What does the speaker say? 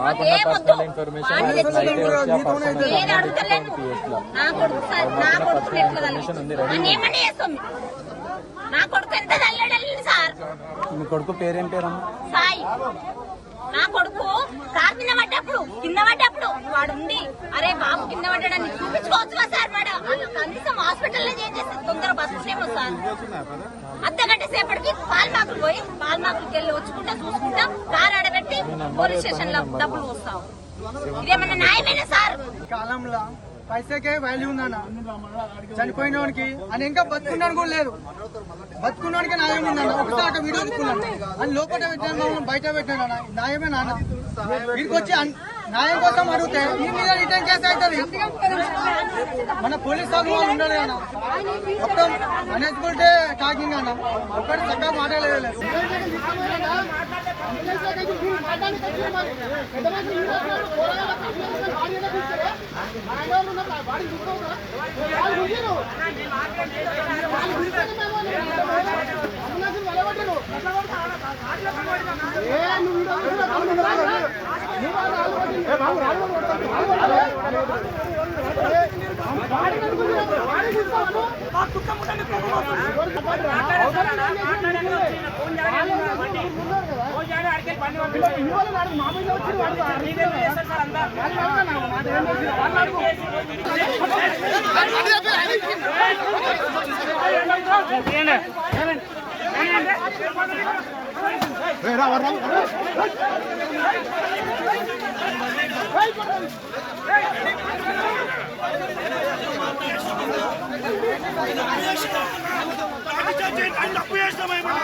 Personal information నా కొడుకు ఎంత తల్లడల్లి సార్. మీ కొడుకు పేరేం పేరమ్మా? సాయి. నా కొడుకు కార్ కింద పడ్డప్పుడు వాడు ఉండి అరే బాబు కింద పడ్డాడని చూపించుకోవచ్చుగా సార్. వాడు కనీసం హాస్పిటల్లో ఏం చేస్తే తొందర బస్సులేమో సార్. అర్ధగంట సేపటికి పాల్మాకులు పోయి పాల్మాకులకి వెళ్ళి వచ్చుకుంటా చూసుకుంటా కార్ ఆడబెట్టి పోలీస్ స్టేషన్ లో డబ్బులు పోస్తాం. ఇదేమన్నా న్యాయమేనా సార్? కాలంలో పైసకే వాల్యూ ఉందన్న. చనిపోయినోడికి అని ఇంకా బతుకున్నాడు కూడా లేదు. బతుకున్నోడికి న్యాయం ఉందన్న. ఒకసారి వీడియో తీసుకున్నాను అని లోపల పెట్టాను, బయట పెట్టాను అన్న. న్యాయమే నాన్న. వీడికి వచ్చి న్యాయం కోసం అడిగితే ఈ మీద రిటర్న్ కేసు అవుతుంది. మన పోలీస్ వాళ్ళు ఉండాలి అన్న. మొత్తం అనేసిపోతే టాకింగ్ అన్న. ఒక్కటి చక్కగా మాట్లాడలేదు. ఆయన తప్పు చేస్తామేమో